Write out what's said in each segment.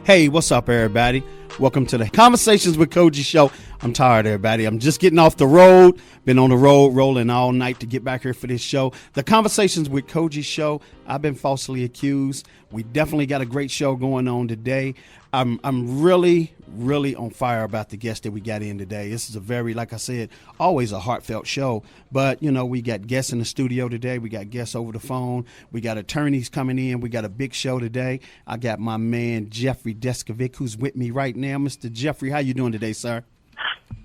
Hey, what's up, everybody? Welcome to the Conversations with Cogee show. I'm tired, everybody. I'm just getting off the road. Been on the road rolling all night to get back here for this show. The Conversations with Cogee show. I've been falsely accused. We definitely got a great show going on today. I'm really on fire about the guest that we got in today. This is a very, like I said, always a heartfelt show. But, you know, we got guests in the studio today. We got guests over the phone. We got attorneys coming in. We got a big show today. I got my man, Jeffrey Deskovic, who's with me right now. Mr. Jeffrey, how you doing today, sir?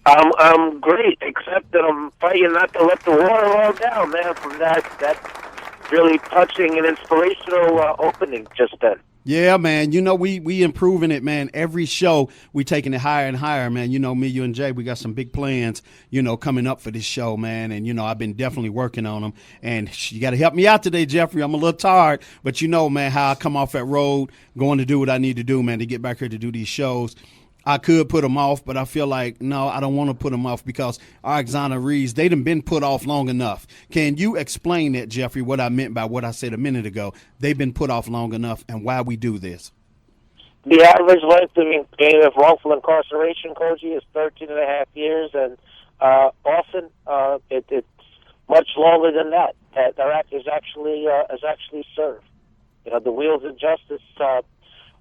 I'm great, except that I'm fighting not to let the water roll down, man, from that really touching and inspirational opening just then. Yeah, man. You know, we improving it, man. Every show, we taking it higher and higher, man. You know, me, you, and Jay, we got some big plans, you know, coming up for this show, man. And, you know, I've been definitely working on them. And you got to help me out today, Jeffrey. I'm a little tired. But you know, man, how I come off that road, going to do what I need to do, man, to get back here to do these shows. I could put them off, but I feel like, no, I don't want to put them off because our exonerees, they done been put off long enough. Can you explain that, Jeffrey, what I meant by what I said a minute ago? They've been put off long enough and why we do this. The average length of wrongful incarceration, Cogee, is 13 and a half years, and often it's much longer than that. Their act is actually served. You know, the wheels of justice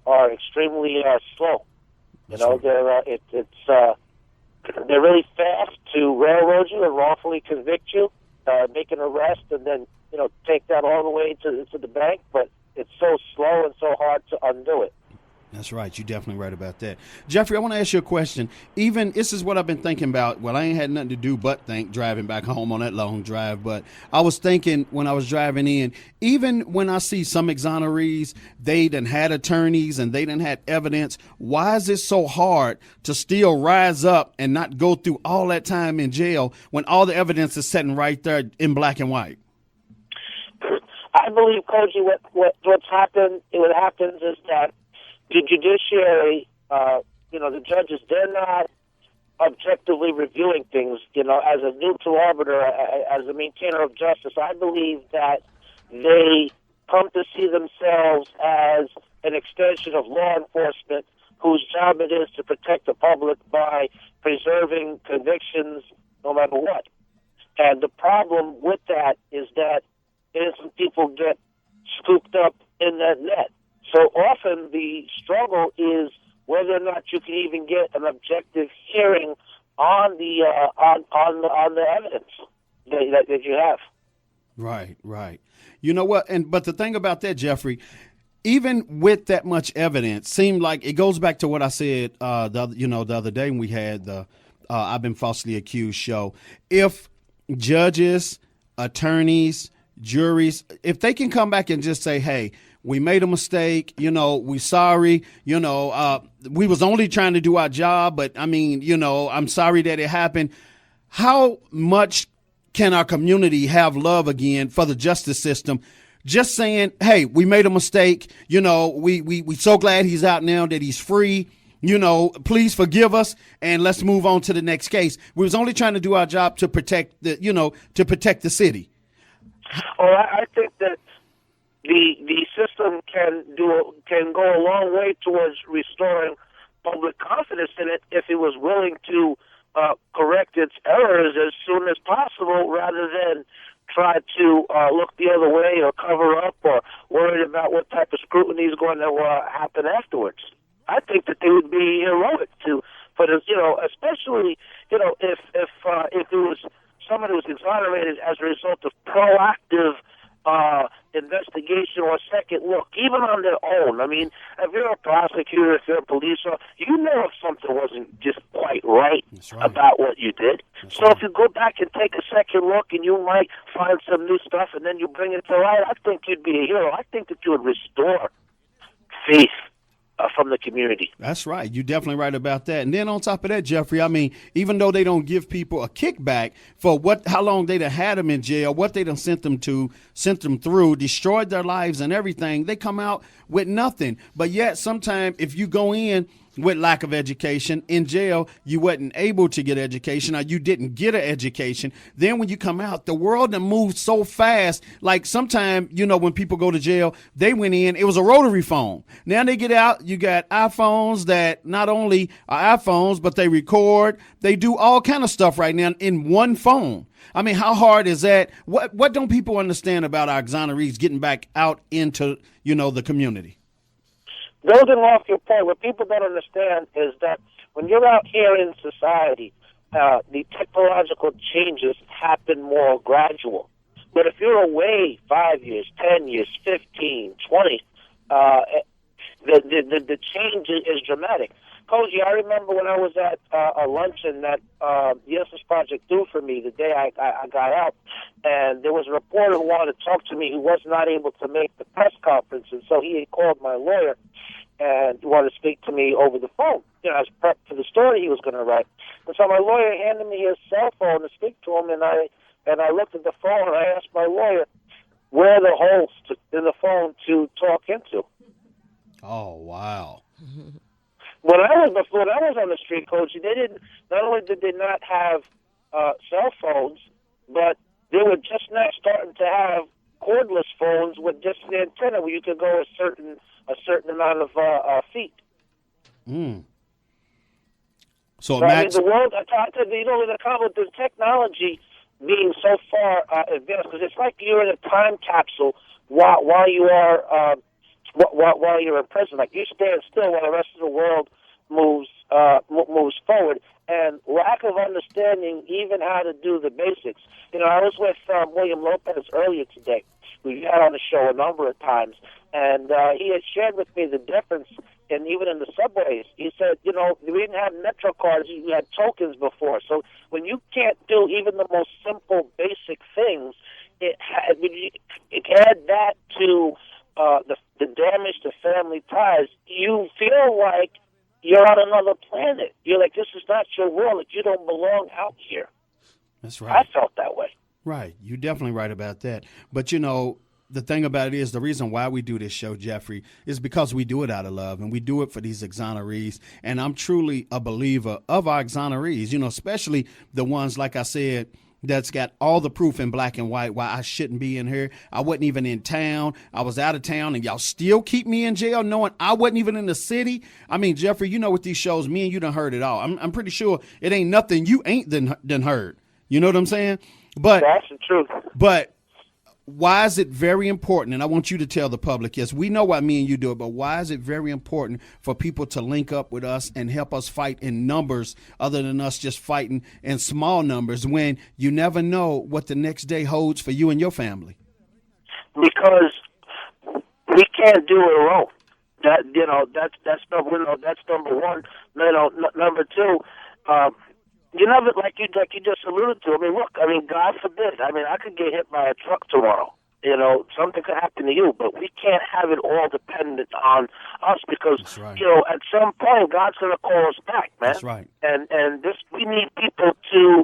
are extremely slow. You know, they're really fast to railroad you and wrongfully convict you, make an arrest, and then, you know, take that all the way to the bank. But it's so slow and so hard to undo it. That's right. You're definitely right about that. Jeffrey, I want to ask you a question. Even this is what I've been thinking about. Well, I ain't had nothing to do but think driving back home on that long drive. But I was thinking when I was driving in, even when I see some exonerees, they done had attorneys and they done had evidence. Why is it so hard to still rise up and not go through all that time in jail when all the evidence is sitting right there in black and white? I believe, Cogee, what's happened, what happens is that the judiciary, the judges, they're not objectively reviewing things, you know, as a neutral arbiter, as a maintainer of justice. I believe that they come to see themselves as an extension of law enforcement whose job it is to protect the public by preserving convictions no matter what. And the problem with that is that innocent people get scooped up in that net. So often the struggle is whether or not you can even get an objective hearing on the evidence that you have. Right. You know what? But the thing about that, Jeffrey, even with that much evidence, seemed like it goes back to what I said the other day when we had the I've been falsely accused show. If judges, attorneys, juries, if they can come back and just say, hey, we made a mistake, you know, we sorry, you know, we was only trying to do our job, but I mean, you know, I'm sorry that it happened. How much can our community have love again for the justice system? Just saying, hey, we made a mistake, you know, we so glad he's out now that he's free, you know, please forgive us and let's move on to the next case. We was only trying to do our job to protect the city. Oh, I think that the system can go a long way towards restoring public confidence in it if it was willing to correct its errors as soon as possible, rather than try to look the other way or cover up or worry about what type of scrutiny is going to happen afterwards. I think that they would be heroic but you know, especially, you know, if it was someone who was exonerated as a result of proactive investigation or a second look, even on their own. I mean, if you're a prosecutor, if you're a police officer, you know if something wasn't just quite right about what you did. So if you go back and take a second look and you might find some new stuff and then you bring it to light, I think you'd be a hero. I think that you would restore faith from the community. That's right. You're definitely right about that. And then on top of that, Jeffrey, I mean, even though they don't give people a kickback for how long they done had them in jail, what they done sent them through, destroyed their lives and everything, they come out with nothing. But yet sometimes if you go in with lack of education. In jail, you wasn't able to get education, or you didn't get an education. Then when you come out, the world done moved so fast. Like sometimes, when people go to jail, they went in, it was a rotary phone. Now they get out, you got iPhones that not only are iPhones, but they record, they do all kind of stuff right now in one phone. I mean, how hard is that? What don't people understand about our exonerees getting back out into, the community? Building off your point, what people don't understand is that when you're out here in society, the technological changes happen more gradual. But if you're away 5 years, 10 years, 15, 20, the change is dramatic. Cogee, I remember when I was at a luncheon that the Innocence Project threw for me the day I got out, and there was a reporter who wanted to talk to me who was not able to make the press conference, and so he had called my lawyer and he wanted to speak to me over the phone. As prepped for the story he was going to write. And so my lawyer handed me his cell phone to speak to him, and I looked at the phone and I asked my lawyer, where are the holes in the phone to talk into? Oh, wow. When I was on the street, Coach, not only did they not have cell phones, but they were just now starting to have cordless phones with just an antenna where you could go a certain amount of feet. So the world, the technology being so far advanced, because it's like you're in a time capsule while you are while you're in prison. Like you stand still while the rest of the world moves forward, and lack of understanding even how to do the basics. I was with William Lopez earlier today. We've had on the show a number of times, and he had shared with me the difference, and even in the subways. He said, we didn't have Metro cards, you had tokens before. So when you can't do even the most simple, basic things, add that to the damage to family ties, you feel like you're on another planet. You're like, this is not your world. Like, you don't belong out here. That's right. I felt that way. Right. You're definitely right about that. But, the thing about it is the reason why we do this show, Jeffrey, is because we do it out of love, and we do it for these exonerees. And I'm truly a believer of our exonerees, especially the ones, like I said, that's got all the proof in black and white why I shouldn't be in here. I wasn't even in town. I was out of town, and y'all still keep me in jail knowing I wasn't even in the city. I mean, Jeffrey, with these shows, me and you done heard it all. I'm pretty sure it ain't nothing you ain't done heard. You know what I'm saying? But that's the truth. But why is it very important? And I want you to tell the public, yes, we know why me and you do it, but why is it very important for people to link up with us and help us fight in numbers other than us just fighting in small numbers when you never know what the next day holds for you and your family? Because we can't do it alone. That's number one. Number two, like you just alluded to. God forbid. I could get hit by a truck tomorrow. Something could happen to you, but we can't have it all dependent on us because, right. At some point, God's going to call us back, man. That's right. And we need people to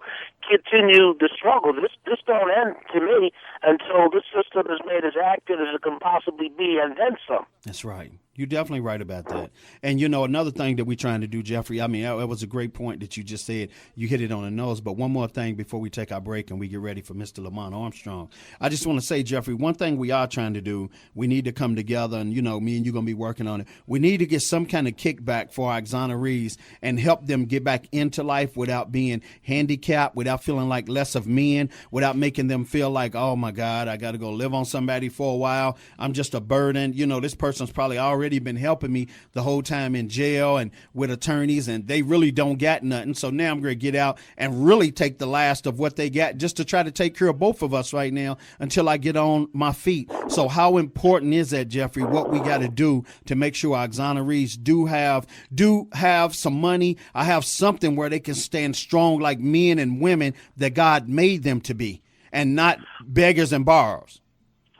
continue the struggle. This don't end to me until this system is made as active as it can possibly be, and then some. That's right. You're definitely right about that. And, another thing that we're trying to do, Jeffrey, that was a great point that you just said. You hit it on the nose. But one more thing before we take our break and we get ready for Mr. Lamonte Armstrong. I just want to say, Jeffrey, one thing we are trying to do, we need to come together and, me and you going to be working on it. We need to get some kind of kickback for our exonerees and help them get back into life without being handicapped, without feeling like less of men, without making them feel like, oh, my God, I got to go live on somebody for a while. I'm just a burden. This person's probably already been helping me the whole time in jail and with attorneys, and they really don't got nothing. So now I'm going to get out and really take the last of what they got just to try to take care of both of us right now until I get on my feet. So how important is that, Jeffrey, what we got to do to make sure our exonerees do have some money, I have something where they can stand strong like men and women that God made them to be and not beggars and borrowers?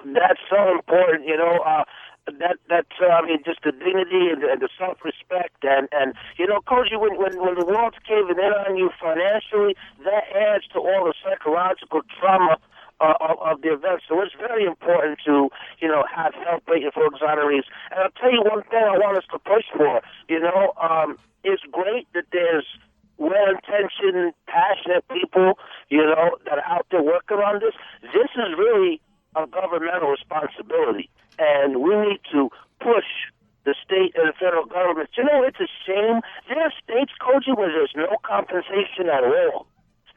That's so important, just the dignity and the self-respect and Cogee, when the world's caving in on you financially, that adds to all the psychological trauma of the event. So it's very important to, have help waiting for exonerees. And I'll tell you one thing I want us to push for. It's great that there's well-intentioned, passionate people, that are out there working on this. This is really a governmental responsibility, and we need to push the state and the federal government. It's a shame. There are states, Cogee, where there's no compensation at all.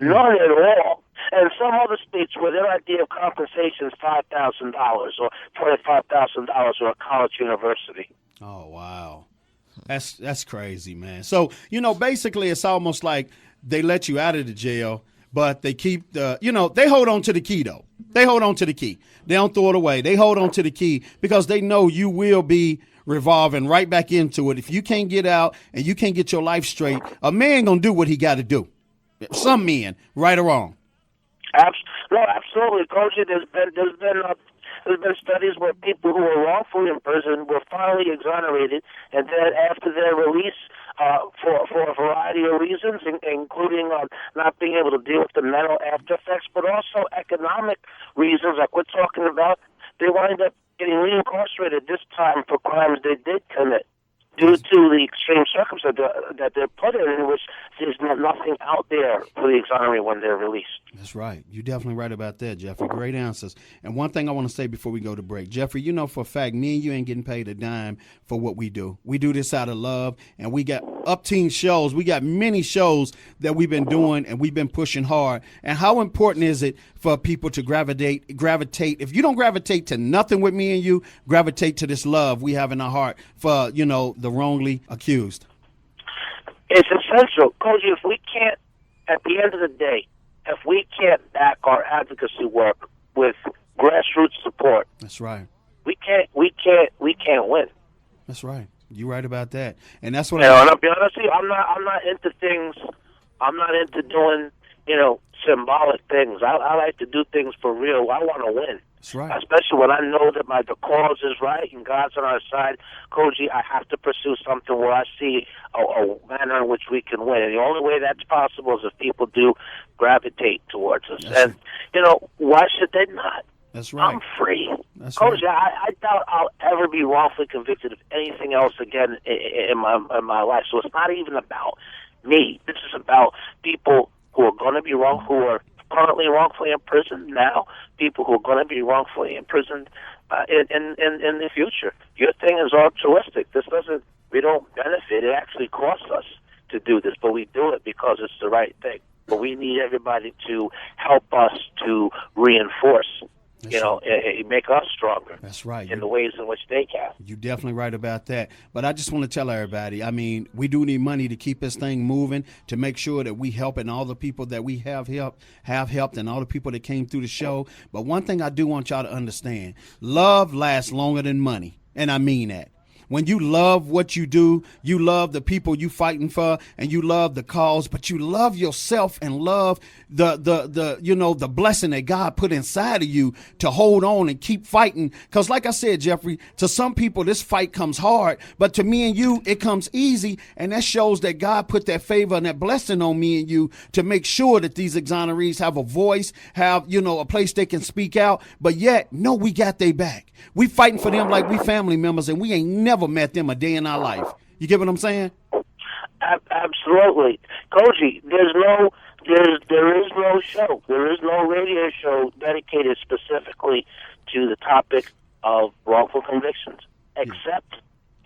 None at all. And some other states where their idea of compensation is $5,000 or $25,000 or a college university. Oh, wow. That's crazy, man. So, basically it's almost like they let you out of the jail, but they keep they hold on to the key, though. They hold on to the key. They don't throw it away. They hold on to the key because they know you will be revolving right back into it. If you can't get out and you can't get your life straight, a man gonna do what he got to do. Some men, right or wrong. No, absolutely, Cogee. There's been studies where people who were wrongfully imprisoned were finally exonerated, and then after their release, for a variety of reasons, including not being able to deal with the mental after effects, but also economic reasons, like we're talking about, they wind up getting reincarcerated this time for crimes they did commit due to the extreme circumstances that they're put in which there's nothing out there for the exoneree when they're released. That's right. You're definitely right about that, Jeffrey. Great answers. And one thing I want to say before we go to break, Jeffrey, for a fact, me and you ain't getting paid a dime for what we do. We do this out of love, and we got up-teen shows. We got many shows that we've been doing, and we've been pushing hard. And how important is it for people to gravitate? If you don't gravitate to nothing with me and you, gravitate to this love we have in our heart for, the wrongly accused. It's essential, Cogee. If we can't, at the end of the day, if we can't back our advocacy work with grassroots support, that's right. We can't win. That's right. You're right about that, and that's what. And I'll be honest with you, I'm not into things. I'm not into doing, symbolic things. I like to do things for real. I want to win. That's right. Especially when I know that the cause is right and God's on our side. Cogee, I have to pursue something where I see a manner in which we can win. And the only way that's possible is if people do gravitate towards us. That's and, why should they not? That's right. I'm free. That's Cogee, right. I doubt I'll ever be wrongfully convicted of anything else again in my life. So it's not even about me. This is about people who are going to be who are currently wrongfully imprisoned now, people who are going to be wrongfully imprisoned in the future. Your thing is altruistic. We don't benefit. It actually costs us to do this, but we do it because it's the right thing. But we need everybody to help us to reinforce, make us stronger. That's right. In the ways in which they can. You're definitely right about that. But I just want to tell everybody, we do need money to keep this thing moving, to make sure that we help and all the people that we have helped and all the people that came through the show. But one thing I do want y'all to understand, love lasts longer than money. And I mean that. When you love what you do, you love the people you fighting for, and you love the cause, but you love yourself and love the blessing that God put inside of you to hold on and keep fighting. Because like I said, Jeffrey, to some people, this fight comes hard, but to me and you, it comes easy. And that shows that God put that favor and that blessing on me and you to make sure that these exonerees have a voice, have, a place they can speak out. But yet, no, we got their back. We fighting for them like we family members, and we ain't never met them a day in our life. You get what I'm saying? Absolutely. Cogee, there is no show. There is no radio show dedicated specifically to the topic of wrongful convictions, except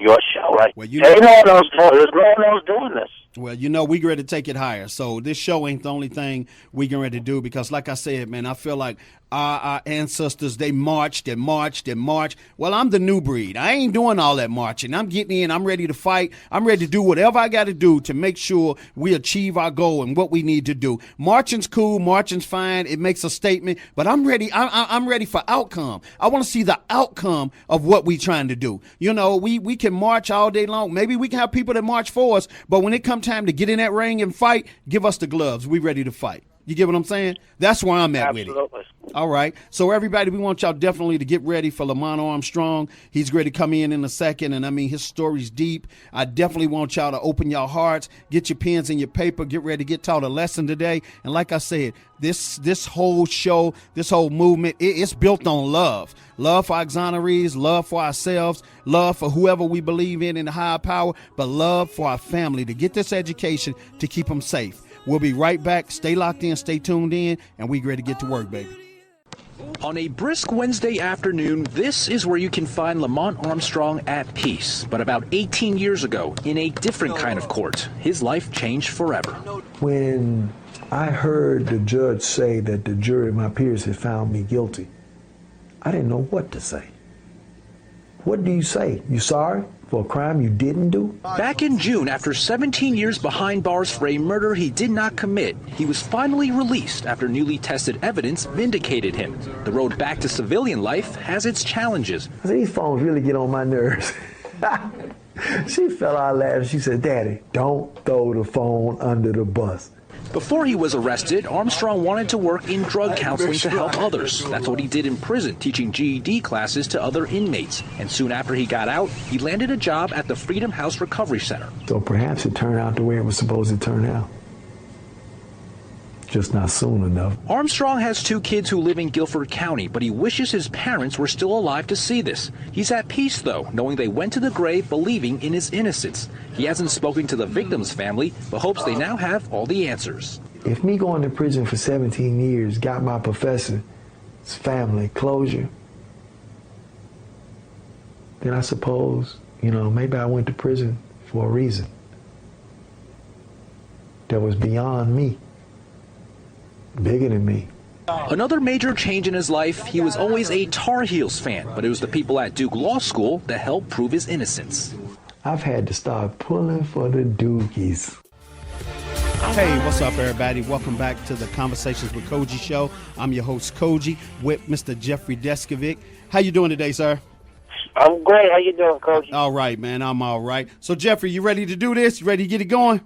your show, right? Well, there's no one else doing this. Well, we ready to take it higher. So this show ain't the only thing we getting ready to do because, like I said, man, I feel like our ancestors, they marched and marched and marched. Well, I'm the new breed. I ain't doing all that marching. I'm getting in. I'm ready to fight. I'm ready to do whatever I got to do to make sure we achieve our goal and what we need to do. Marching's cool. Marching's fine. It makes a statement. But I'm ready. I'm ready for outcome. I want to see the outcome of what we trying to do. We can march all day long. Maybe we can have people that march for us. But when it comes time to get in that ring and fight, give us the gloves. We ready to fight. You get what I'm saying? That's where I'm at with it. Absolutely. All right. So everybody, we want y'all definitely to get ready for Lamonte Armstrong. He's ready to come in a second. And I mean, his story's deep. I definitely want y'all to open your hearts, get your pens and your paper, get ready to get taught a lesson today. And like I said, this whole show, this whole movement, it's built on love. Love for exonerees, love for ourselves, love for whoever we believe in the higher power, but love for our family to get this education to keep them safe. We'll be right back. Stay locked in, stay tuned in, and we ready to get to work, baby. On a brisk Wednesday afternoon, this is where you can find Lamonte Armstrong at peace. But about 18 years ago, in a different kind of court, his life changed forever. When I heard the judge say that the jury, my peers, had found me guilty, I didn't know what to say. What do you say? You sorry for a crime you didn't do? Back in June, after 17 years behind bars for a murder he did not commit, he was finally released after newly tested evidence vindicated him. The road back to civilian life has its challenges. These phones really get on my nerves. She fell out laughing. She said, "Daddy, don't throw the phone under the bus." Before he was arrested, Armstrong wanted to work in drug counseling to help others. That's what he did in prison, teaching GED classes to other inmates. And soon after he got out, he landed a job at the Freedom House Recovery Center. So perhaps it turned out the way it was supposed to turn out. Just not soon enough. Armstrong has 2 kids who live in Guilford County, but he wishes his parents were still alive to see this. He's at peace, though, knowing they went to the grave believing in his innocence. He hasn't spoken to the victim's family, but hopes they now have all the answers. If me going to prison for 17 years got my professor's family closure, then I suppose, maybe I went to prison for a reason that was beyond me. Bigger than me. Another major change in his life, he was always a Tar Heels fan, but it was the people at Duke Law School that helped prove his innocence. I've had to start pulling for the Dukies. Hey, what's up, everybody? Welcome back to the Conversations with Cogee show. I'm your host, Cogee, with Mr. Jeffrey Deskovic. How you doing today, sir? I'm great. How you doing, Coach? All right, man. I'm all right. So, Jeffrey, you ready to do this? You ready to get it going?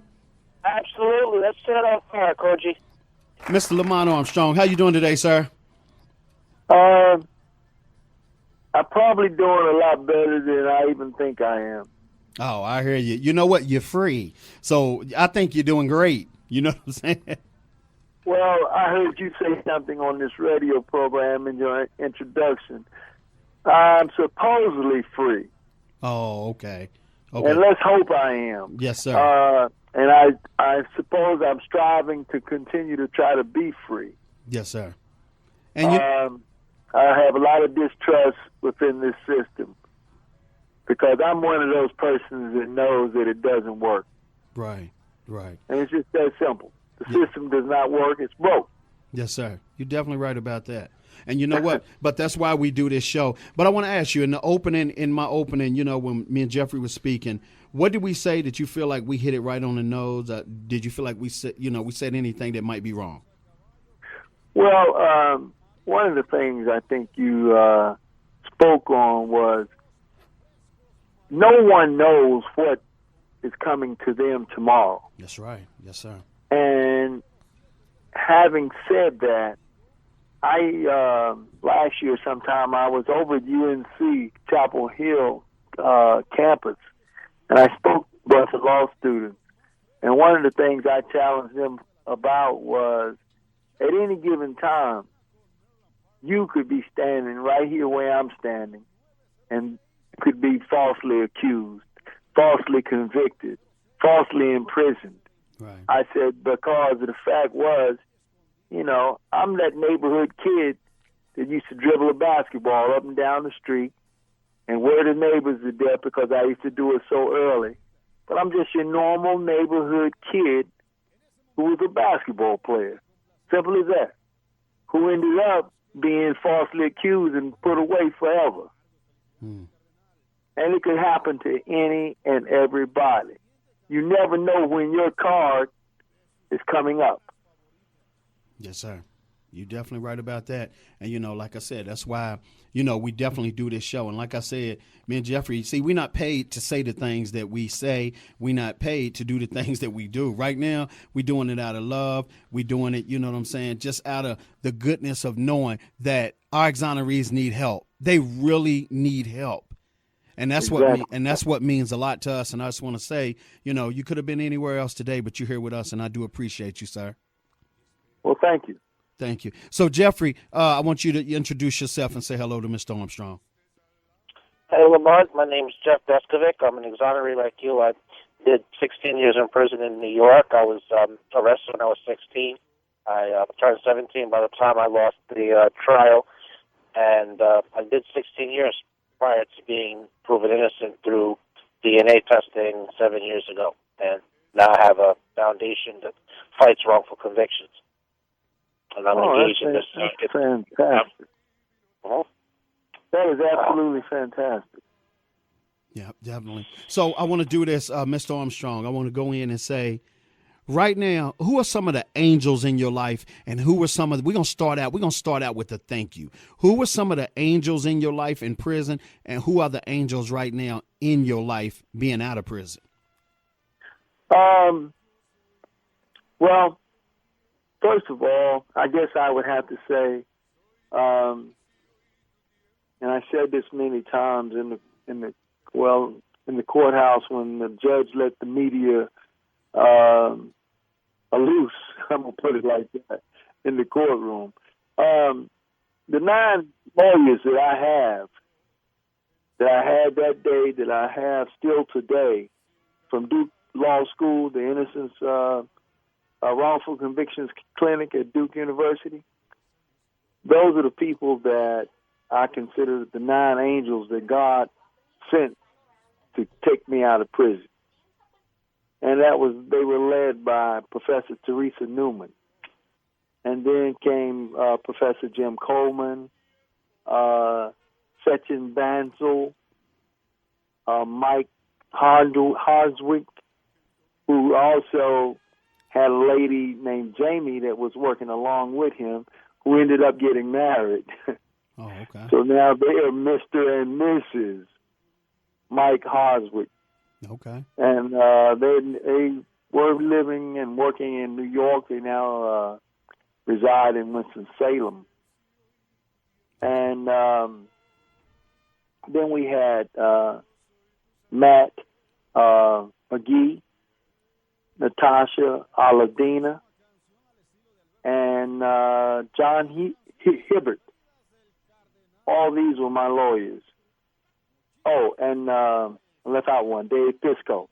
Absolutely. Let's set it up fire, Coach. Mr. Lamonte Armstrong, how you doing today, sir? I'm probably doing a lot better than I even think I am. Oh, I hear you. You know what? You're free. So I think you're doing great. You know what I'm saying? Well, I heard you say something on this radio program in your introduction. I'm supposedly free. Oh, okay. And let's hope I am. Yes, sir. And I suppose I'm striving to continue to try to be free. Yes, sir. And I have a lot of distrust within this system because I'm one of those persons that knows that it doesn't work. Right. And it's just that simple. The system does not work. It's broke. Yes, sir. You're definitely right about that. And you know what? But that's why we do this show. But I want to ask you, in my opening, when me and Jeffrey was speaking, what did we say that you feel like we hit it right on the nose? Did you feel like we said anything that might be wrong? Well, one of the things I think you spoke on was no one knows what is coming to them tomorrow. That's right. Yes, sir. And having said that, last year sometime I was over at UNC Chapel Hill campus, and I spoke to a bunch of law students. And one of the things I challenged them about was, at any given time, you could be standing right here where I'm standing, and could be falsely accused, falsely convicted, falsely imprisoned. Right. I said, because the fact was, I'm that neighborhood kid that used to dribble a basketball up and down the street and wear the neighbors to death because I used to do it so early. But I'm just your normal neighborhood kid who was a basketball player. Simple as that. Who ended up being falsely accused and put away forever. And it could happen to any and everybody. You never know when your card is coming up. Yes, sir. You're definitely right about that. And, like I said, that's why, we definitely do this show. And like I said, me and Jeffrey, see, we're not paid to say the things that we say. We're not paid to do the things that we do. Right now, we're doing it out of love. We're doing it, you know what I'm saying, just out of the goodness of knowing that our exonerees need help. They really need help. And that's what means a lot to us. And I just want to say, you could have been anywhere else today, but you're here with us, and I do appreciate you, sir. Well, thank you. Thank you. So, Jeffrey, I want you to introduce yourself and say hello to Mr. Armstrong. Hey, Lamont. My name is Jeff Deskovic. I'm an exoneree like you. I did 16 years in prison in New York. I was arrested when I was 16. I turned 17 by the time I lost the trial, and I did 16 years prior to being proven innocent through DNA testing 7 years ago. And now I have a foundation that fights wrongful convictions. And I'm engaged in this. That's fantastic. That is absolutely fantastic. Yeah, definitely. So I want to do this, Mr. Armstrong. I want to go in and say, right now, who are some of the angels in your life, and who were some of we're gonna start out with a thank you. Who were some of the angels in your life in prison, and who are the angels right now in your life being out of prison? Well, first of all, I guess I would have to say, and I said this many times in the courthouse when the judge let the media loose, I'm going to put it like that, in the courtroom. The 9 lawyers that I have, that I had that day, that I have still today, from Duke Law School, the Innocence Wrongful Convictions Clinic at Duke University, those are the people that I consider the 9 angels that God sent to take me out of prison. And they were led by Professor Teresa Newman. And then came Professor Jim Coleman, Sechin Bansal, Mike Harswick, who also had a lady named Jamie that was working along with him, who ended up getting married. Oh, okay. So now they are Mr. and Mrs. Mike Harswick. Okay. And they were living and working in New York. They now reside in Winston-Salem. And then we had Matt McGee, Natasha Aladina, and John Hibbert. All these were my lawyers. Oh, and I left out one, Dave Pisco.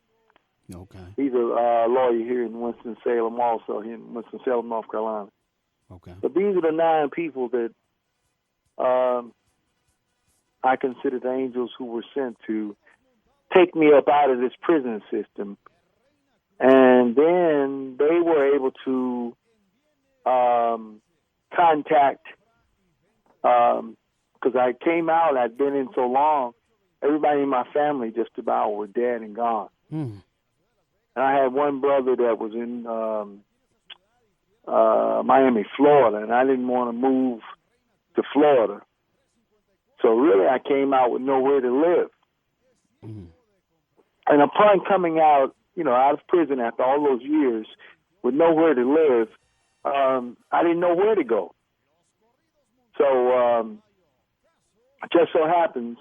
Okay. He's a lawyer here in Winston-Salem, also here in Winston-Salem, North Carolina. Okay. But these are the 9 people that I consider the angels who were sent to take me up out of this prison system. And then they were able to contact, because I came out, I'd been in so long, everybody in my family just about were dead and gone. And I had one brother that was in Miami, Florida, and I didn't want to move to Florida. So really I came out with nowhere to live. And upon coming out, out of prison after all those years with nowhere to live, I didn't know where to go. So it just so happens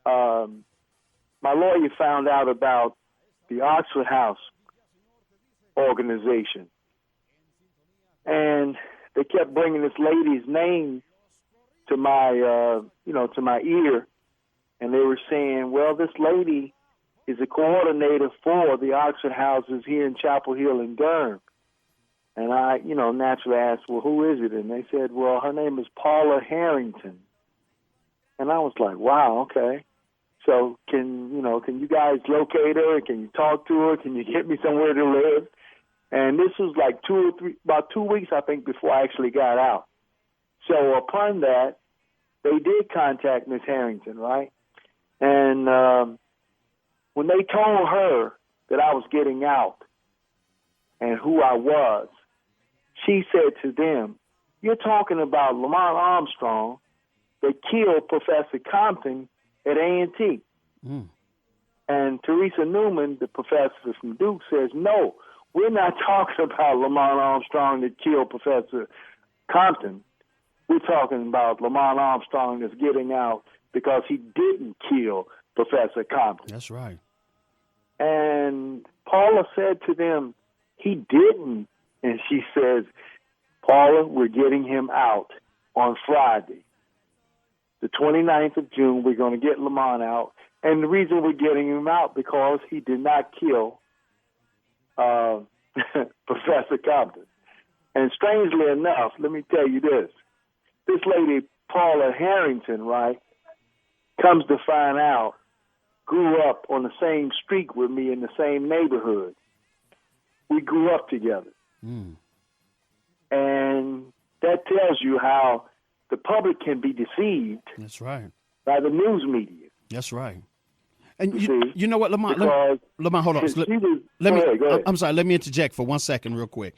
my lawyer found out about the Oxford House organization. And they kept bringing this lady's name to my, to my ear. And they were saying, well, this lady is a coordinator for the Oxford Houses here in Chapel Hill and Durham. And I, naturally asked, well, who is it? And they said, well, her name is Paula Harrington. And I was like, wow, okay. So can you guys locate her? Can you talk to her? Can you get me somewhere to live? And this was like about 2 weeks, I think, before I actually got out. So upon that, they did contact Miss Harrington, right? And when they told her that I was getting out and who I was, she said to them, you're talking about Lamonte Armstrong that killed Professor Compton at A&T. Mm. And Teresa Newman, the professor from Duke, says, no, we're not talking about Lamonte Armstrong that killed Professor Compton. We're talking about Lamonte Armstrong that's getting out because he didn't kill Professor Compton. That's right. And Paula said to them, he didn't. And she says, Paula, we're getting him out on Friday. The 29th of June, we're going to get Lamont out. And the reason we're getting him out because he did not kill Professor Compton. And strangely enough, let me tell you this. This lady, Paula Harrington, right, comes to find out, grew up on the same street with me in the same neighborhood. We grew up together. Mm. And that tells you how the public can be deceived. That's right. By the news media. That's right. And You you know what, Lamont? Lamont, hold on. I'm sorry. Let me interject for 1 second real quick.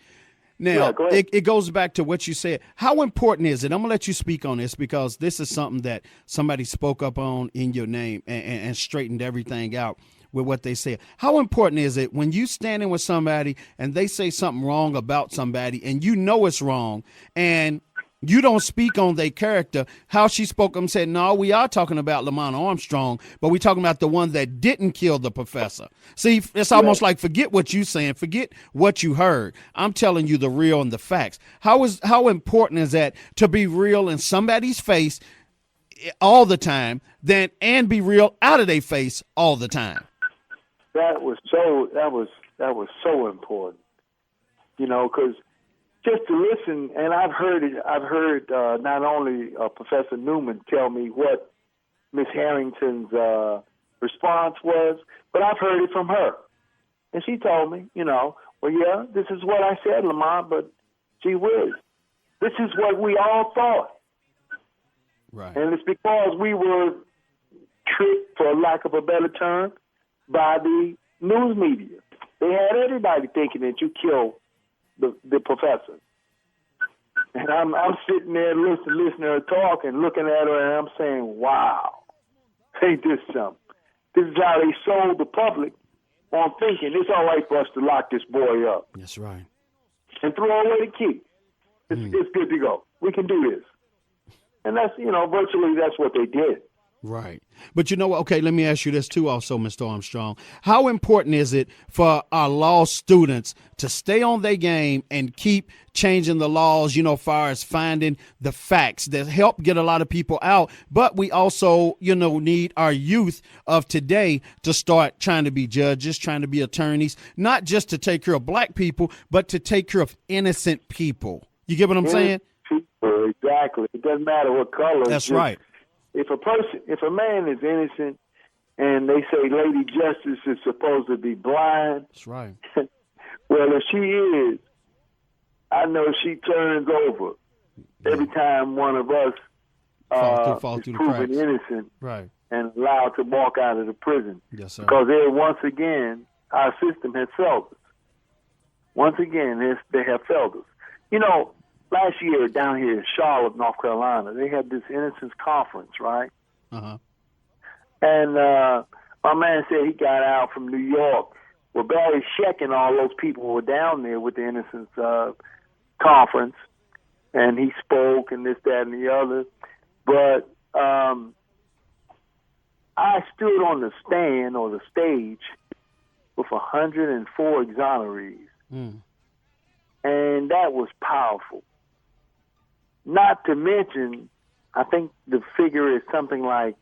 Now, go ahead. it goes back to what you said. How important is it? I'm going to let you speak on this because this is something that somebody spoke up on in your name and straightened everything out with what they said. How important is it when you standing with somebody and they say something wrong about somebody and you know it's wrong and you don't speak on their character? How she spoke and said, no, we are talking about Lamonte Armstrong, but we're talking about the one that didn't kill the professor. See, it's almost like forget what you're saying, forget what you heard. I'm telling you the real and the facts. How important is that to be real in somebody's face all the time and be real out of their face all the time? That was so important, because just to listen, and I've heard not only Professor Newman tell me what Miss Harrington's response was, but I've heard it from her. And she told me, well, yeah, this is what I said, Lamont, but gee whiz, this is what we all thought. Right. And it's because we were tricked, for lack of a better term, by the news media. They had everybody thinking that you killed the professor. And I'm sitting there listening to her talk and looking at her, and I'm saying, wow, ain't this something? This is how they sold the public on thinking it's all right for us to lock this boy up. That's right. And throw away the key. It's good to go. We can do this. And that's, virtually that's what they did. Right. But you know what? Okay, let me ask you this too also, Mr. Armstrong. How important is it for our law students to stay on their game and keep changing the laws, far as finding the facts that help get a lot of people out? But we also, need our youth of today to start trying to be judges, trying to be attorneys, not just to take care of black people, but to take care of innocent people. You get what I'm saying? People, exactly. It doesn't matter what color. That's right. If a man is innocent and they say Lady Justice is supposed to be blind. That's right. Well, if she is, I know she turns over every time one of us is proven innocent, right, and allowed to walk out of the prison. Yes, sir. Because once again, our system has failed us. Once again, they have failed us. Last year down here in Charlotte, North Carolina, they had this innocence conference, right? Uh-huh. And my man said he got out from New York. Well, Barry Sheck and all those people were down there with the innocence conference, and he spoke and this, that, and the other. But I stood on the stand or the stage with 104 exonerees, and that was powerful. Not to mention, I think the figure is something like,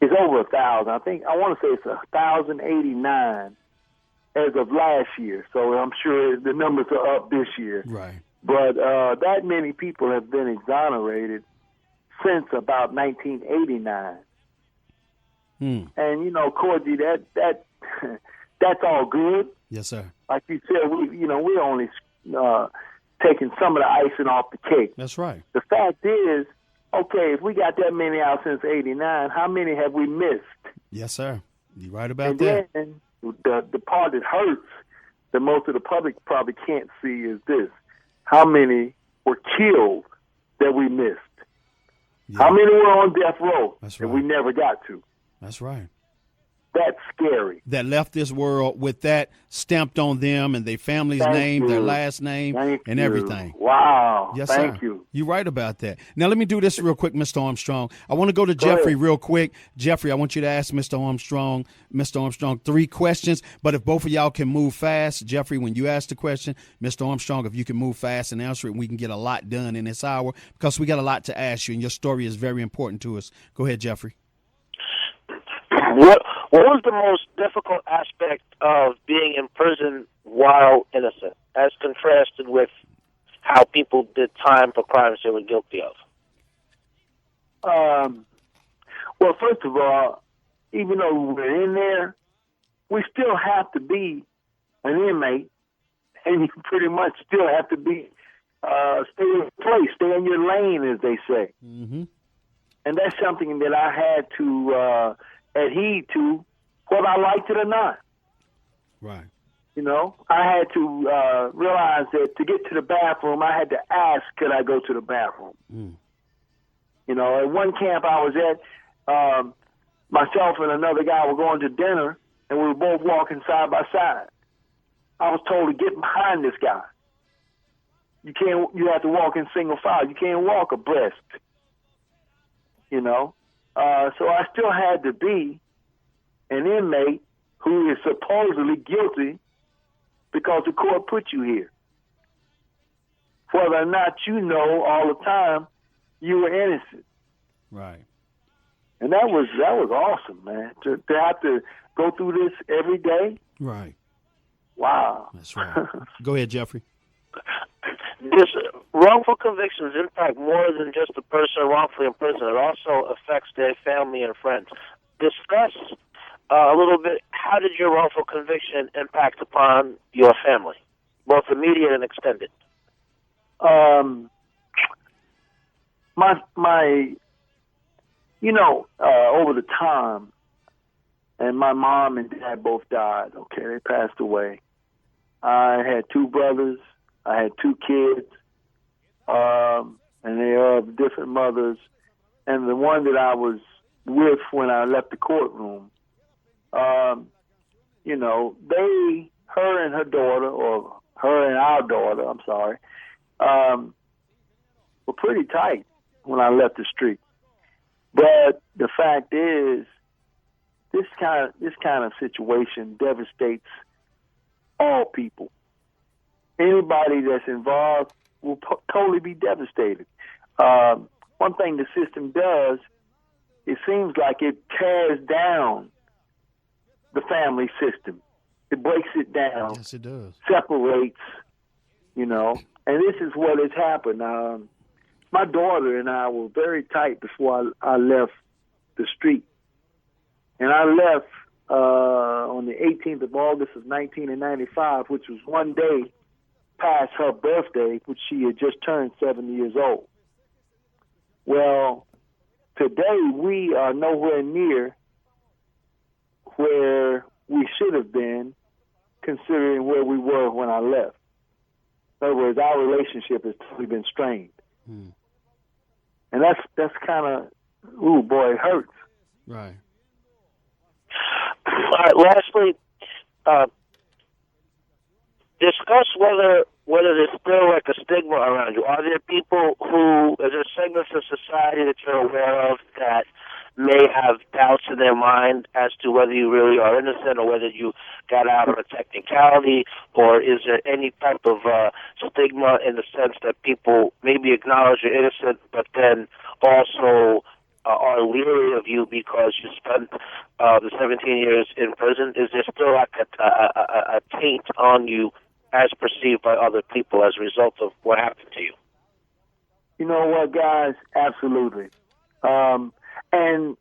it's over 1,000. I want to say it's 1,089 as of last year. So I'm sure the numbers are up this year. Right. But that many people have been exonerated since about 1989. And Cogee, that's all good. Yes, sir. Like you said, we're only taking some of the icing off the cake. That's right. The fact is, okay, if we got that many out since '89, how many have we missed? Yes, sir. You're right about that. And then the part that hurts, that most of the public probably can't see, is this: how many were killed that we missed? Yeah. How many were on death row That's that right. we never got to? That's right. That's scary. That left this world with that stamped on them and their family's Thank name, their you. last name, Thank and you. everything. Wow. Yes, Thank sir. you. You're right about that. Now, let me do this real quick, Mr. Armstrong. I want to go to Jeffrey ahead. real quick. Jeffrey, I want you to ask Mr. Armstrong 3 questions. But if both of y'all can move fast, Jeffrey, when you ask the question, Mr. Armstrong, if you can move fast and answer it, we can get a lot done in this hour because we got a lot to ask you, and your story is very important to us. Go ahead, Jeffrey. What was the most difficult aspect of being in prison while innocent, as contrasted with how people did time for crimes they were guilty of? Well, first of all, even though we're in there, we still have to be an inmate, and you pretty much still have to be stay in place, stay in your lane, as they say. Mm-hmm. And that's something that I had to adhere to, whether I liked it or not. Right. You know, I had to realize that to get to the bathroom, I had to ask, could I go to the bathroom? Mm. You know, at one camp I was at, myself and another guy were going to dinner, and we were both walking side by side. I was told to get behind this guy. You have to walk in single file. You can't walk abreast. You know, so I still had to be an inmate who is supposedly guilty because the court put you here. Whether or not you know all the time you were innocent. Right. And that was awesome, man. To have to go through this every day. Right. Wow. That's right. Go ahead, Jeffrey. This wrongful convictions impact more than just the person wrongfully in prison. It also affects their family and friends. Discuss a little bit, how did your wrongful conviction impact upon your family, both immediate and extended? Over the time, and my mom and dad both died, okay, they passed away. I had 2 brothers, I had 2 kids, and they are of different mothers. And the one that I was with when I left the courtroom, her and her daughter, or her and our daughter, I'm sorry, were pretty tight when I left the street. But the fact is, this kind of situation devastates all people. Anybody that's involved will totally be devastated. One thing the system does, it seems like it tears down the family system. It breaks it down. Yes, it does. Separates, and this is what has happened. My daughter and I were very tight before I left the street. And I left on the 18th of August of 1995, which was one day past her birthday, which she had just turned 7 years old. Well, today we are nowhere near where we should have been, considering where we were when I left. In other words, our relationship has totally been strained. And that's kind of, it hurts. Right. All right, lastly, discuss whether there's still like a stigma around you. Are there people are there segments of society that you're aware of that may have doubts in their mind as to whether you really are innocent or whether you got out on a technicality, or is there any type of stigma in the sense that people maybe acknowledge you're innocent but then also are leery of you because you spent the 17 years in prison? Is there still like a taint on you as perceived by other people as a result of what happened to you? You know what, guys? Absolutely. And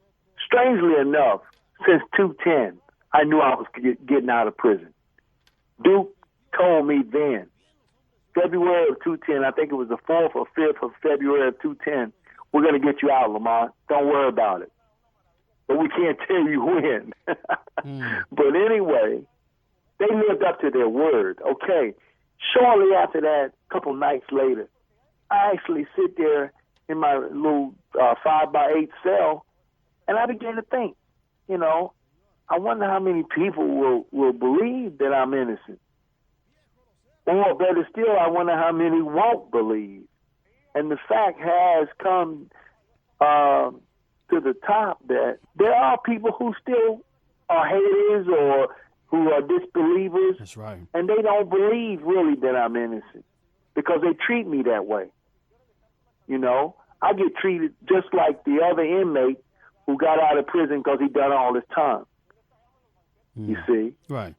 strangely enough, since 2010, I knew I was getting out of prison. Duke told me then, February of 2010, I think it was the 4th or 5th of February of 2010, we're going to get you out, Lamont. Don't worry about it. But we can't tell you when. But anyway, they lived up to their word. Okay, shortly after that, a couple nights later, I actually sit there in my little 5x8 cell, and I began to think, you know, I wonder how many people will believe that I'm innocent. Or better still, I wonder how many won't believe. And the fact has come to the top that there are people who still are haters or who are disbelievers. That's right. And they don't believe really that I'm innocent because they treat me that way. You know, I get treated just like the other inmate who got out of prison because he done all his time. You see? Right.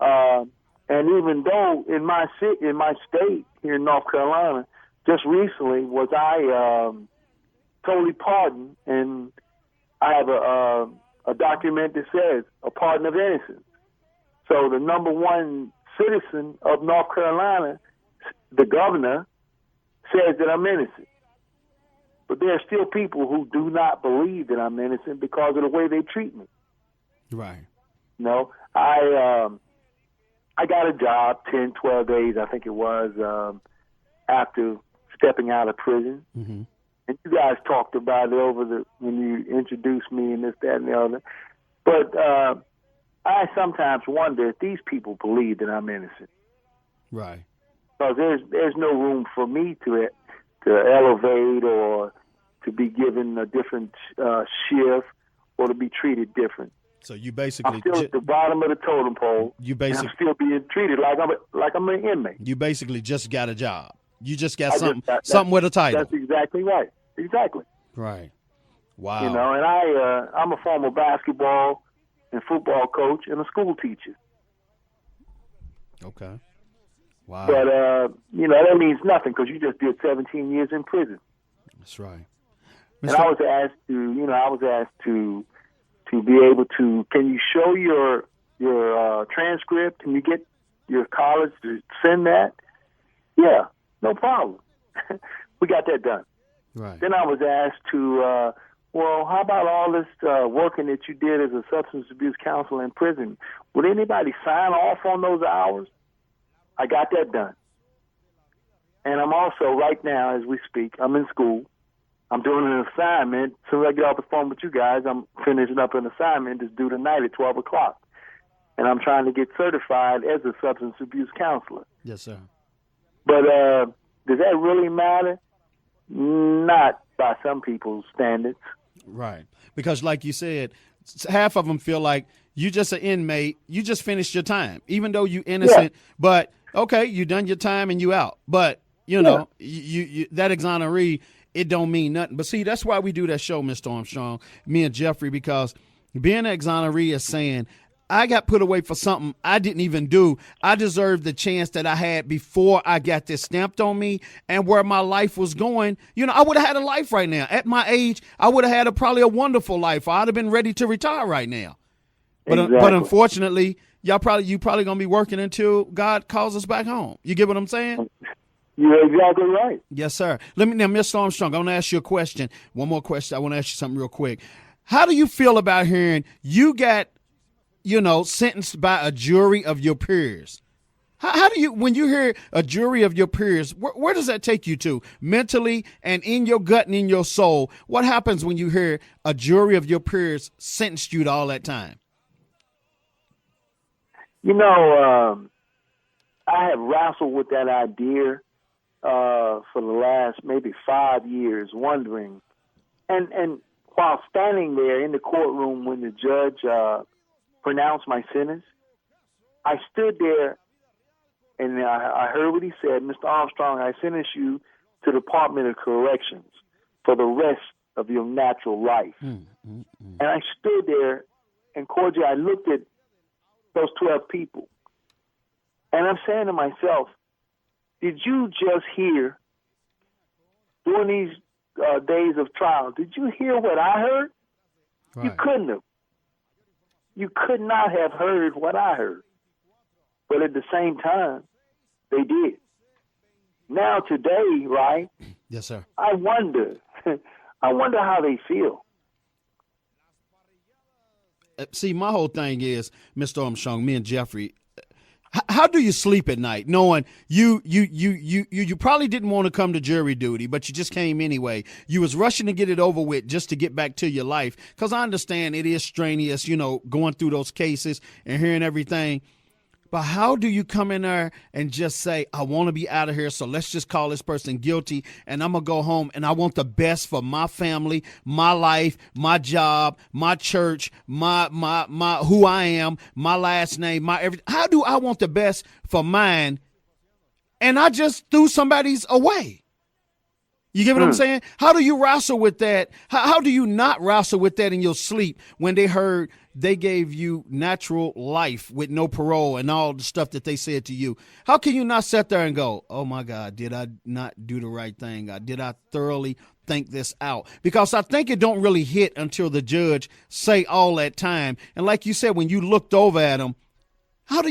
And even though in my state here in North Carolina, just recently was I totally pardoned, and I have a document that says a pardon of innocence. So the number one citizen of North Carolina, the governor, says that I'm innocent. But there are still people who do not believe that I'm innocent because of the way they treat me. Right. You know, I got a job 10, 12 days, I think it was, after stepping out of prison. Mm-hmm. And you guys talked about it when you introduced me and this, that, and the other. But I sometimes wonder if these people believe that I'm innocent. Right. Because there's no room for me to elevate or to be given a different shift or to be treated different. So you basically I'm still at the bottom of the totem pole. And I'm still being treated like I'm an inmate. You basically just got a job. You just got something with a title. That's exactly right. Exactly. Right. Wow. You know, and I'm a former basketball and football coach and a school teacher. Okay. Wow. But you know, that means nothing because you just did 17 years in prison. That's right. And I was asked to be able to. Can you show your transcript? Can you get your college to send that? Yeah, no problem. We got that done. Right. Then I was asked to, well, how about all this working that you did as a substance abuse counselor in prison? Would anybody sign off on those hours? I got that done. And I'm also, right now, as we speak, I'm in school. I'm doing an assignment. As soon as I get off the phone with you guys, I'm finishing up an assignment that's due tonight at 12 o'clock. And I'm trying to get certified as a substance abuse counselor. Yes, sir. But does that really matter? Not by some people's standards. Right. Because like you said, half of them feel like you just an inmate. You just finished your time, even though you innocent. Yeah. But, okay, you done your time and you out. But, you know, you that exoneree, it don't mean nothing. But see, that's why we do that show, Mr. Armstrong, me and Jeffrey, because being an exoneree is saying, I got put away for something I didn't even do. I deserved the chance that I had before I got this stamped on me, and where my life was going. You know, I would have had a life right now. At my age, I would have had probably a wonderful life. I'd have been ready to retire right now. But exactly. But unfortunately, you probably gonna be working until God calls us back home. You get what I'm saying? You're exactly right. Yes, sir. Let me now, Mr. Armstrong, I want to ask you a question. One more question. I want to ask you something real quick. How do you feel about hearing you got, sentenced by a jury of your peers? How do you, when you hear a jury of your peers, where does that take you to mentally and in your gut and in your soul? What happens when you hear a jury of your peers sentenced you to all that time? I have wrestled with that idea for the last maybe 5 years, wondering, and while standing there in the courtroom when the judge pronounced my sentence, I stood there and I heard what he said. Mr. Armstrong, I sentence you to the Department of Corrections for the rest of your natural life. And I stood there, and Cogee, I looked at those 12 people, and I'm saying to myself, did you just hear, during these days of trial, did you hear what I heard? Right. You couldn't have. You could not have heard what I heard. But at the same time, they did. Now today, right? Yes, sir. I wonder how they feel. See, my whole thing is, Mr. Armstrong, me and Jeffrey, How do you sleep at night, knowing you probably didn't want to come to jury duty, but you just came anyway? You was rushing to get it over with just to get back to your life. Because I understand it is strenuous, going through those cases and hearing everything. But how do you come in there and just say, I want to be out of here, so let's just call this person guilty, and I'm going to go home, and I want the best for my family, my life, my job, my church, my who I am, my last name, my everything. How do I want the best for mine, and I just threw somebody's away? You get what I'm saying? How do you wrestle with that? How do you not wrestle with that in your sleep when they heard they gave you natural life with no parole and all the stuff that they said to you? How can you not sit there and go, oh, my God, did I not do the right thing? Did I thoroughly think this out? Because I think it don't really hit until the judge say all that time. And like you said, when you looked over at them, how do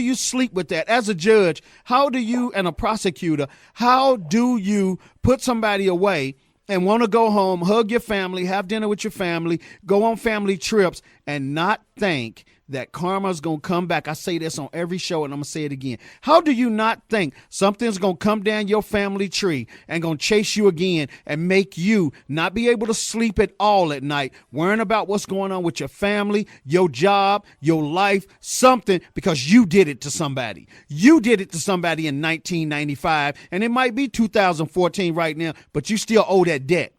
you sleep with that? As a judge, how do you, and a prosecutor, how do you put somebody away and want to go home, hug your family, have dinner with your family, go on family trips, and not think that karma's going to come back? I say this on every show, and I'm going to say it again. How do you not think something's going to come down your family tree and going to chase you again and make you not be able to sleep at all at night, worrying about what's going on with your family, your job, your life, something, because you did it to somebody. You did it to somebody in 1995, and it might be 2014 right now, but you still owe that debt.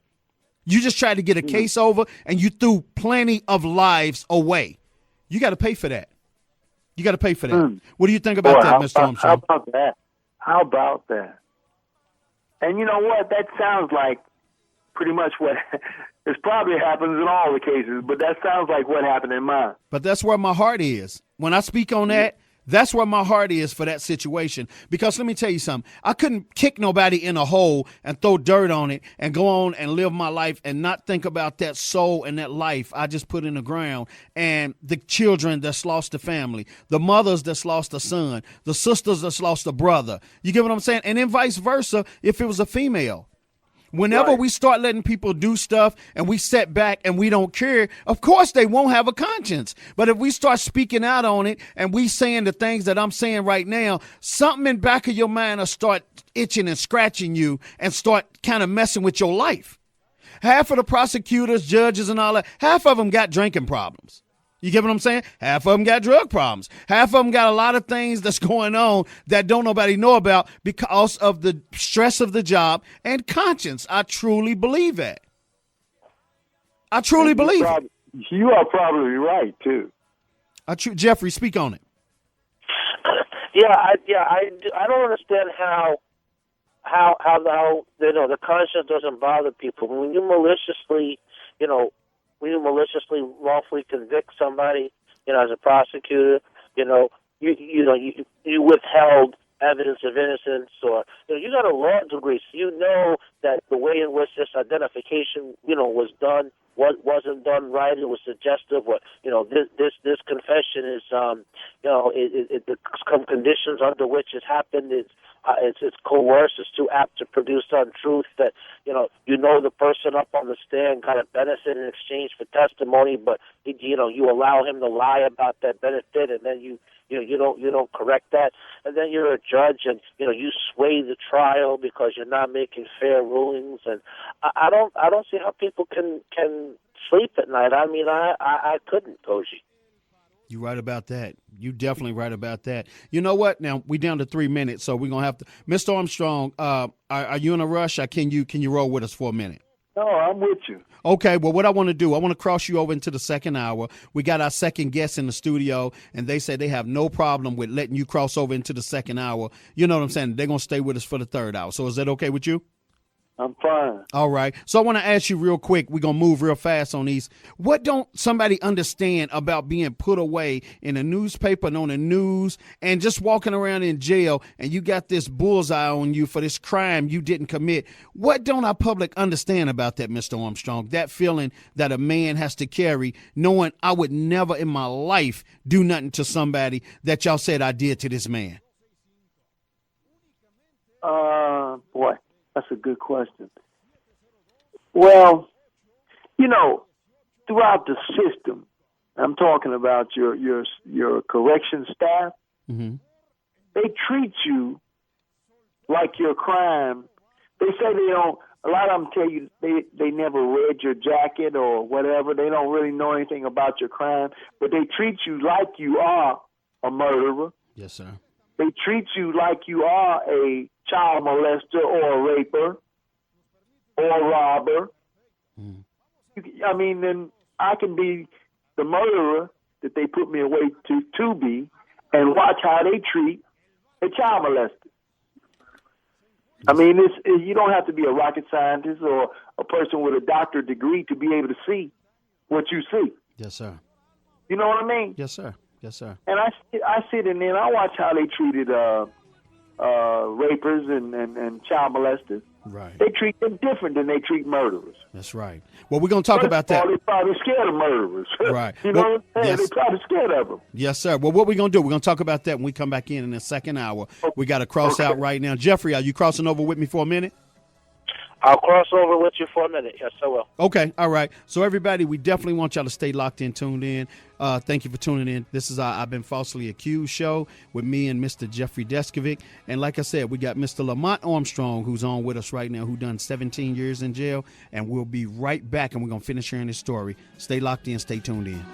You just tried to get a case over, and you threw plenty of lives away. You got to pay for that. You got to pay for that. What do you think about that, Mr. Armstrong? How about that? How about that? And you know what? That sounds like pretty much what this probably happens in all the cases, but that sounds like what happened in mine. But that's where my heart is. When I speak on that, that's where my heart is for that situation. Because let me tell you something. I couldn't kick nobody in a hole and throw dirt on it and go on and live my life and not think about that soul and that life I just put in the ground, and the children that's lost the family, the mothers that's lost a son, the sisters that's lost a brother. You get what I'm saying? And then vice versa if it was a female. Whenever we start letting people do stuff and we sit back and we don't care, of course they won't have a conscience. But if we start speaking out on it and we saying the things that I'm saying right now, something in back of your mind will start itching and scratching you and start kind of messing with your life. Half of the prosecutors, judges, and all that, half of them got drinking problems. You get what I'm saying? Half of them got drug problems. Half of them got a lot of things that's going on that don't nobody know about because of the stress of the job and conscience. I truly believe that. I truly believe it. You are probably right, too. Jeffrey, speak on it. I don't understand how the conscience doesn't bother people. When you maliciously, wrongfully convict somebody, as a prosecutor, you withheld evidence of innocence, or you got a law degree, so you know that the way in which this identification, was done wasn't done right. It was suggestive. What this confession is, some conditions under which it happened. It's coerced. It's too apt to produce untruth. That the person up on the stand got a benefit in exchange for testimony, but you allow him to lie about that benefit, and then you don't correct that, and then you're a judge, and you sway the trial because you're not making fair rulings. And I don't see how people can sleep at night. I mean, I couldn't, Cogee. You're right about that. You definitely right about that. You know what? Now we down to 3 minutes, so we're gonna have to. Mr. Armstrong, are you in a rush? Can you roll with us for a minute? No, I'm with you. Okay, well, what I want to do, I want to cross you over into the second hour. We got our second guest in the studio, and they say they have no problem with letting you cross over into the second hour. You know what I'm saying? They're going to stay with us for the third hour. So is that okay with you? I'm fine. All right. So I want to ask you real quick. We're going to move real fast on these. What don't somebody understand about being put away in a newspaper and on the news and just walking around in jail, and you got this bullseye on you for this crime you didn't commit? What don't our public understand about that, Mr. Armstrong? That feeling that a man has to carry, knowing I would never in my life do nothing to somebody that y'all said I did to this man. Boy. That's a good question. Well, throughout the system, I'm talking about your correction staff. Mm-hmm. They treat you like your crime. They say they don't. A lot of them tell you they never read your jacket or whatever. They don't really know anything about your crime, but they treat you like you are a murderer. Yes, sir. They treat you like you are a child molester or a raper or a robber. Mm. I mean, then I can be the murderer that they put me away to be, and watch how they treat a child molester. I mean, you don't have to be a rocket scientist or a person with a doctorate degree to be able to see what you see. Yes, sir. You know what I mean? Yes, sir. Yes, sir. And I sit in there and I watch how they treated rapers and child molesters. Right. They treat them different than they treat murderers. That's right. Well, we're going to talk about that. They're probably scared of murderers. Right. You know Well, what I'm saying? yes. They're probably scared of them. Yes, sir. Well, what we're going to do, we're going to talk about that when we come back in the second hour. We got to cross out right now. Jeffrey, are you crossing over with me for a minute? I'll cross over with you for a minute. Yes, I will. Okay, all right. So, everybody, we definitely want y'all to stay locked in, tuned in. Thank you for tuning in. This is our I've Been Falsely Accused show with me and Mr. Jeffrey Deskovic. And like I said, we got Mr. Lamonte Armstrong, who's on with us right now, who done 17 years in jail. And we'll be right back, and we're going to finish hearing this story. Stay locked in. Stay tuned in.